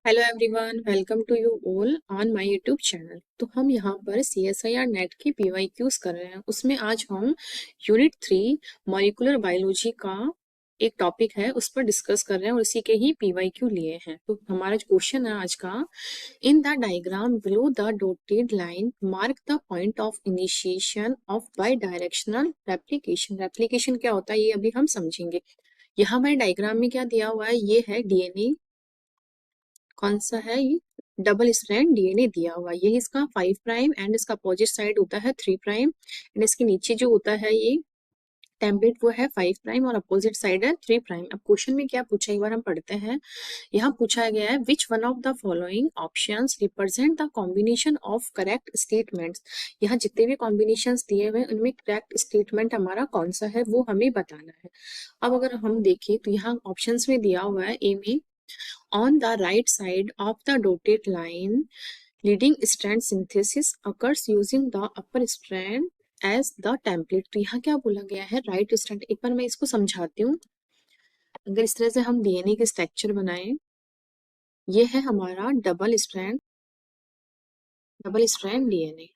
Hello everyone, welcome to you all on my YouTube channel. तो हम यहाँ पर CSIR नेट की PYQs कर रहे हैं। उसमें आज हम यूनिट 3 मॉलिक्यूलर बायोलॉजी का एक टॉपिक है, उस पर डिस्कस कर रहे हैं और उसी के ही PYQ लिए हैं। तो हमारा जो क्वेश्चन है आज का, in the diagram below the dotted line mark the point of initiation of by directional replication. Replication क्या होता है ये अभी हम समझेंगे। यहाँ हमारे डायग्राम में क्या दिया हुआ है, ये है DNA। कौन सा है ये? डबल स्ट्रैंड DNA दिया हुआ है। ये इसका 5 प्राइम एंड इसका अपोजिट साइड होता है 3 प्राइम एंड इसके नीचे जो होता है ये टेम्पलेट वो है 5 प्राइम और अपोजिट साइड है 3 प्राइम। अब क्वेश्चन में क्या पूछा, एक बार हम पढ़ते हैं। यहाँ पूछा गया है which one of the following options represent the combination of correct statements. यहाँ जितने भी कॉम्बिनेशंस दिए हुए हैं उनमें करेक्ट स्टेटमेंट हमारा कौन सा है वो हमें बताना है। अब अगर हम देखें तो यहाँ ऑप्शंस में दिया हुआ है ए में, on the right side of the dotted line, leading strand synthesis occurs using the upper strand as the template। तो यहाँ क्या बोला गया है, राइट स्ट्रैंड। एक बार मैं इसको समझाती हूँ। अगर इस तरह से हम DNA के स्ट्रक्चर बनाए, ये है हमारा डबल स्ट्रैंड DNA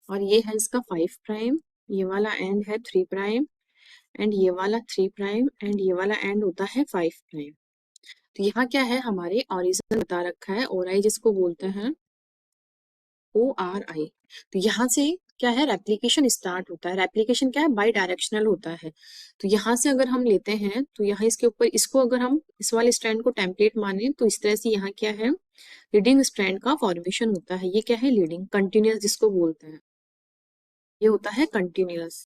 और ये है इसका 5 प्राइम, ये वाला एंड है 3 प्राइम एंड ये वाला 3 प्राइम एंड ये वाला एंड होता है 5 प्राइम। तो यहाँ क्या है, हमारे ओरिजिन बता रखा है, और आई जिसको बोलते हैं ORI। तो यहाँ से क्या है, रेप्लिकेशन स्टार्ट होता है। रेप्लिकेशन क्या है, बाई डायरेक्शनल होता है। तो यहाँ से अगर हम लेते हैं तो यहाँ इसके ऊपर इसको अगर हम इस वाले स्ट्रैंड को टेम्पलेट माने तो इस तरह से यहाँ क्या है, लीडिंग स्ट्रैंड का फॉर्मेशन होता है। ये क्या है, लीडिंग कंटिन्यूअस जिसको बोलते हैं, ये होता है कंटिन्यूअस।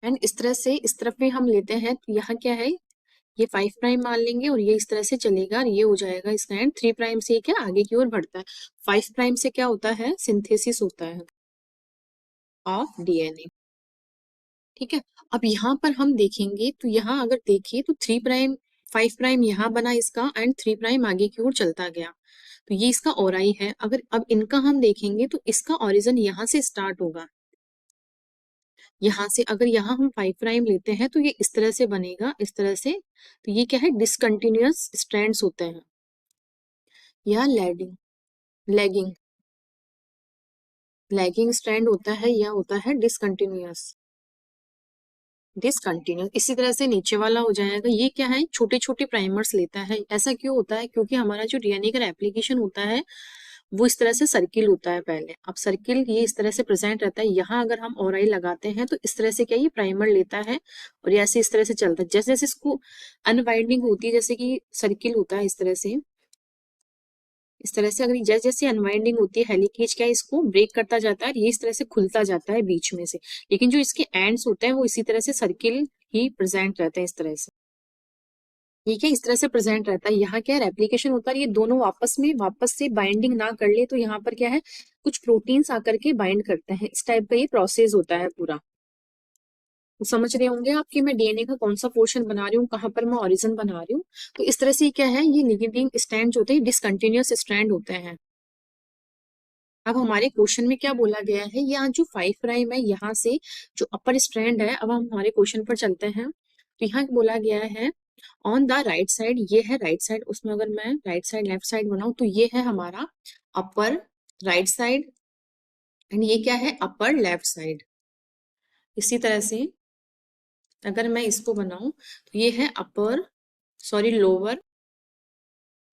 एंड इस तरह से इस तरफ भी हम लेते हैं तो यहाँ क्या है, ये 5 प्राइम मान लेंगे और ये इस तरह से चलेगा और ये हो जाएगा इसका एंड 3 प्राइम से ये क्या आगे की ओर बढ़ता है। 5 प्राइम से क्या होता है, सिंथेसिस होता है ऑफ DNA। ठीक है। अब यहाँ पर हम देखेंगे तो यहाँ अगर देखिए तो 3 प्राइम 5 प्राइम यहाँ बना इसका एंड 3 प्राइम आगे की ओर चलता गया। तो ये इसका ओराई है। अगर अब इनका हम देखेंगे तो इसका ओरिजिन यहाँ से स्टार्ट होगा। यहाँ से अगर यहाँ हम 5 प्राइम लेते हैं तो ये इस तरह से बनेगा, इस तरह से। तो ये क्या है, डिसकंटिन्यूअस स्ट्रैंड्स होते हैं या लैगिंग लैगिंग लैगिंग स्ट्रैंड होता है या होता है डिसकंटिन्यूअस। इसी तरह से नीचे वाला हो जाएगा। ये क्या है, छोटे छोटे प्राइमर्स लेता है। ऐसा क्यों होता है, क्योंकि हमारा जो DNA का एप्लीकेशन होता है वो इस तरह से सर्किल होता है पहले। अब सर्किल ये इस तरह से प्रेजेंट रहता है। यहाँ अगर हम ORI लगाते हैं तो इस तरह से क्या, ये प्राइमर लेता है और ये ऐसे इस तरह से चलता है। जैसे जैसे इसको अनवाइंडिंग होती है, जैसे कि सर्किल होता है इस तरह से, इस तरह से अगर जैसे जैसे अनवाइंडिंग होती है, हेलिकेज क्या है, इसको ब्रेक करता जाता है, ये इस तरह से खुलता जाता है बीच में से। लेकिन जो इसके एंड्स होते हैं वो इसी तरह से सर्किल ही प्रेजेंट रहते हैं इस तरह से। ठीक है, इस तरह से प्रेजेंट रहता है। यहाँ क्या है, रेप्लिकेशन होता है। ये दोनों वापस से बाइंडिंग ना कर ले तो यहाँ पर क्या है, कुछ प्रोटीन्स आकर के बाइंड करते हैं। इस टाइप का ये प्रोसेस होता है पूरा। तो समझ रहे होंगे आप कि मैं DNA का कौन सा पोर्शन बना रही हूँ, कहाँ पर मैं ओरिजिन बना रही हूँ। तो इस तरह से क्या है, ये लिगेंडिंग स्ट्रैंड होते हैं, डिसकंटिन्यूअस स्ट्रैंड होते हैं। अब हमारे क्वेश्चन में क्या बोला गया है, यहाँ जो 5 प्राइम है यहाँ से जो अपर स्ट्रैंड है। अब हम हमारे क्वेश्चन पर चलते हैं। तो यहाँ बोला गया है ऑन द राइट साइड, ये है राइट साइड। उसमें अगर मैं राइट साइड लेफ्ट साइड बनाऊं तो ये है हमारा अपर राइट साइड एंड ये क्या है, अपर लेफ्ट साइड। इसी तरह से अगर मैं इसको बनाऊं तो ये है upper sorry lower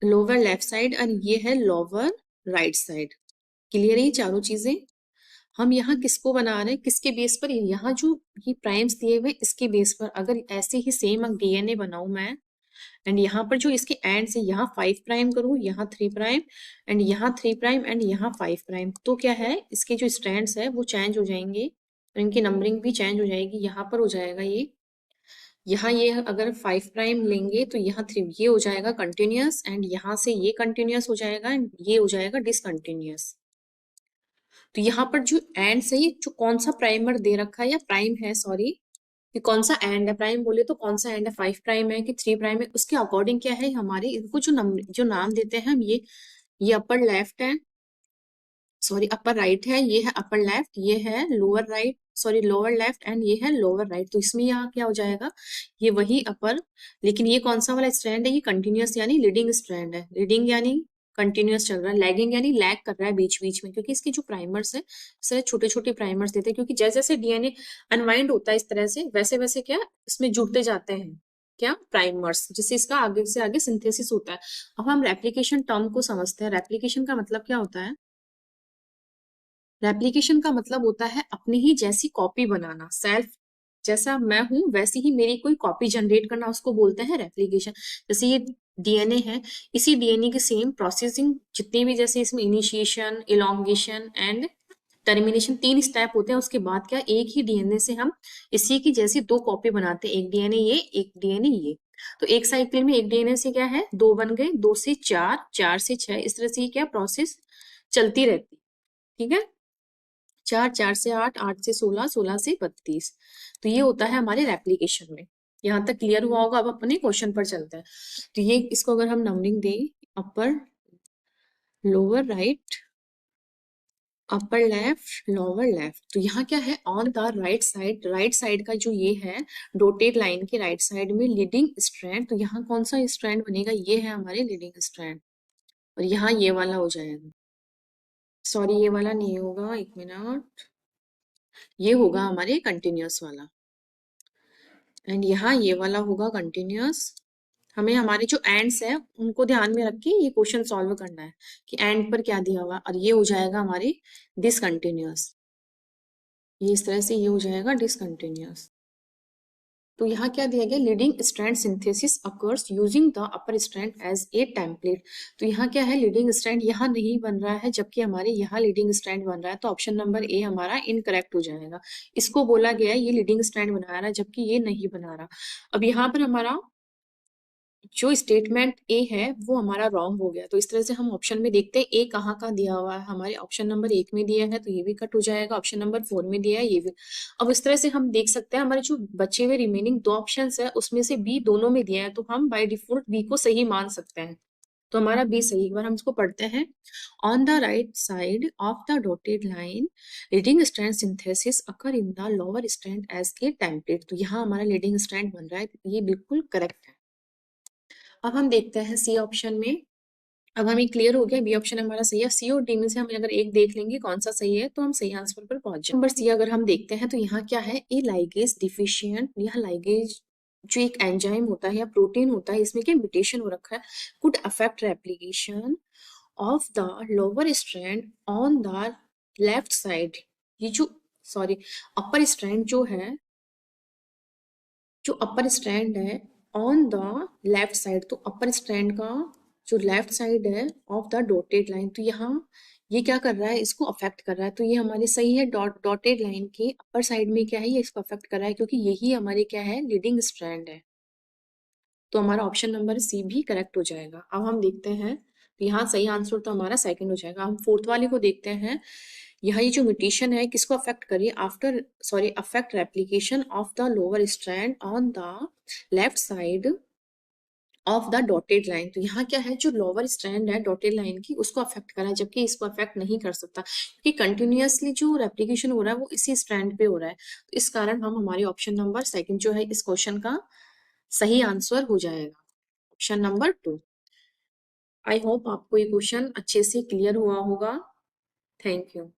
lower left side और ये है लोअर राइट साइड। क्लियर है ये चारों चीजें। हम यहाँ किसको बना रहे हैं, किसके बेस पर, यहाँ जो ये प्राइम्स दिए हुए इसके बेस पर। अगर ऐसे ही सेम DNA बनाऊं मैं एंड यहाँ पर जो इसके एंड से यहाँ 5 प्राइम करूँ, यहाँ 3 प्राइम एंड यहाँ 3 प्राइम एंड यहाँ 5 प्राइम, तो क्या है, इसके जो स्ट्रैंड्स है वो चेंज हो जाएंगे और इनकी नंबरिंग भी चेंज हो जाएगी। यहाँ पर हो जाएगा ये, यहाँ ये अगर 5 प्राइम लेंगे तो यहाँ 3, ये हो जाएगा कंटिन्यूअस एंड यहाँ से ये कंटिन्यूअस हो जाएगा एंड ये हो जाएगा डिसकंटिन्यूअस। तो यहाँ पर जो एंड से ये जो कौन सा प्राइमर दे रखा है या प्राइम है, सॉरी, कि कौन सा एंड है, प्राइम बोले तो कौन सा एंड है, 5 प्राइम है कि 3 प्राइम है, उसके अकॉर्डिंग क्या है हमारे इनको जो नाम देते हैं हम, ये अपर लेफ्ट है, सॉरी अपर राइट है, ये है अपर लेफ्ट, ये है lower right sorry lower left and ये है लोअर राइट, तो इसमें यहाँ क्या हो जाएगा, ये वही अपर, लेकिन ये कौन सा वाला स्ट्रैंड है, ये कंटिन्यूअस यानी लीडिंग स्ट्रैंड है, लीडिंग यानी कंटिन्यूअस चल रहा है, लैगिंग यानी लैग कर रहा है बीच बीच में, क्योंकि इसके जो प्राइमर्स है इस तरह छोटे छोटे प्राइमर्स देते हैं, क्योंकि जैसे जैसे डीएनए अनवाइंड होता है इस तरह से, वैसे वैसे क्या इसमें जुड़ते जाते हैं क्या प्राइमर्स, जिससे इसका आगे से आगे सिंथेसिस होता है। अब हम रेप्लिकेशन टर्म को समझते हैं। रेप्लिकेशन का मतलब क्या होता है, रेप्लिकेशन का मतलब होता है अपनी ही जैसी कॉपी बनाना, सेल्फ, जैसा मैं हूं वैसी ही मेरी कोई कॉपी जनरेट करना, उसको बोलते हैं रेप्लिकेशन। जैसे ये डीएनए है, इसी डीएनए की सेम प्रोसेसिंग जितनी भी, जैसे इसमें initiation, elongation and termination 3 step होते हैं, उसके बाद क्या एक ही डीएनए से हम इसी की जैसी 2 कॉपी बनाते हैं, एक डीएनए ये, एक डीएनए ये। तो एक साइकिल में एक डीएनए से क्या है 2 बन गए, 2 से 4, 4 से 6, इस तरह से क्या प्रोसेस चलती रहती, ठीक है। 4, 4 से 8, 8 से 16, 16 से 32, तो ये होता है हमारे रेप्लिकेशन में। यहाँ तक क्लियर हुआ होगा। अब अपने क्वेश्चन पर चलते हैं। तो ये इसको अगर हम नंबरिंग दें, upper, lower right, upper left, lower left, तो यहाँ क्या है on the right side, right side का जो ये है डॉटेड लाइन के राइट साइड में लीडिंग स्ट्रैंड, तो यहाँ कौन सा स्ट्रैंड बनेगा, ये है हमारे लीडिंग स्ट्रैंड, और यहाँ ये वाला हो जाएगा, सॉरी ये वाला नहीं होगा, एक मिनट, ये होगा हमारे कंटिन्यूअस वाला, एंड यहाँ ये वाला होगा कंटिन्यूअस। हमें हमारे जो एंड्स है उनको ध्यान में रख के ये क्वेश्चन सॉल्व करना है कि एंड पर क्या दिया हुआ, और ये हो जाएगा हमारे डिसकंटिन्यूअस, ये इस तरह से ये हो जाएगा डिसकंटिन्यूअस। तो यहाँ क्या दिया गया, leading strand synthesis occurs using the upper strand as a template. तो यहाँ क्या है, लीडिंग स्ट्रैंड यहाँ नहीं बन रहा है, जबकि हमारे यहाँ लीडिंग स्ट्रैंड बन रहा है, तो ऑप्शन नंबर ए हमारा इनकरेक्ट हो जाएगा। इसको बोला गया है ये लीडिंग स्ट्रैंड बना रहा है, जबकि ये नहीं बना रहा। अब यहाँ पर हमारा जो स्टेटमेंट ए है वो हमारा रॉन्ग हो गया, तो इस तरह से हम ऑप्शन में देखते हैं ए कहाँ का दिया हुआ है, हमारे ऑप्शन नंबर 1 में दिया है तो ये भी कट हो जाएगा, ऑप्शन नंबर 4 में दिया है ये भी। अब इस तरह से हम देख सकते हैं हमारे जो बचे हुए रिमेनिंग 2 ऑप्शन है उसमें से बी दोनों में दिया है, तो हम बाय डिफॉल्ट बी को सही मान सकते हैं, तो हमारा बी सही। एक बार हम इसको पढ़ते हैं, on the right side of the dotted line leading strand synthesis occur in the lower strand as के टेम्पलेट, तो यहाँ हमारा लीडिंग स्ट्रैंड बन रहा है, ये बिल्कुल करेक्ट है। अब हम देखते हैं सी ऑप्शन में। अब हमें क्लियर हो गया बी ऑप्शन हमारा सही है, सी और डी में से हम अगर एक देख लेंगे कौन सा सही है तो हम सही आंसर पर पहुंच जाएंगे। नंबर सी अगर हम देखते हैं तो यहाँ क्या है, ए लाइगेज डिफिशियंट, यह लाइगेज जो एक एंजाइम होता है या प्रोटीन होता है, इसमें क्या म्यूटेशन हो रखा है, could affect replication of the lower strand on the left side. ये जो सॉरी अपर स्ट्रैंड जो है, जो अपर स्ट्रैंड है ऑन द लेफ्ट साइड, तो अपर स्ट्रैंड का जो लेफ्ट साइड है ऑफ द डॉटेड लाइन, तो यहाँ ये क्या कर रहा है, इसको अफेक्ट कर रहा है, तो ये हमारी सही है, डॉटेड लाइन के अपर साइड में क्या है ये इसको अफेक्ट कर रहा है, क्योंकि यही हमारे क्या है लीडिंग स्ट्रैंड है, तो हमारा ऑप्शन नंबर सी भी करेक्ट हो जाएगा। अब हम देखते हैं, तो यहाँ सही आंसर तो हमारा सेकंड हो जाएगा। हम फोर्थ वाले को देखते हैं, यहाँ ये जो म्यूटेशन है किसको अफेक्ट करिए, after sorry affect replication of the lower strand on the left side of the dotted line, तो यहाँ क्या है जो लोअर स्ट्रैंड है डॉटेड लाइन की उसको अफेक्ट करा है, जबकि इसको अफेक्ट नहीं कर सकता, क्योंकि कंटिन्यूअसली जो रेप्लिकेशन हो रहा है वो इसी स्ट्रैंड पे हो रहा है, तो इस कारण हम हमारे ऑप्शन नंबर सेकंड जो है इस क्वेश्चन का सही आंसर हो जाएगा, ऑप्शन नंबर 2। आई होप आपको ये क्वेश्चन अच्छे से क्लियर हुआ होगा। Thank you.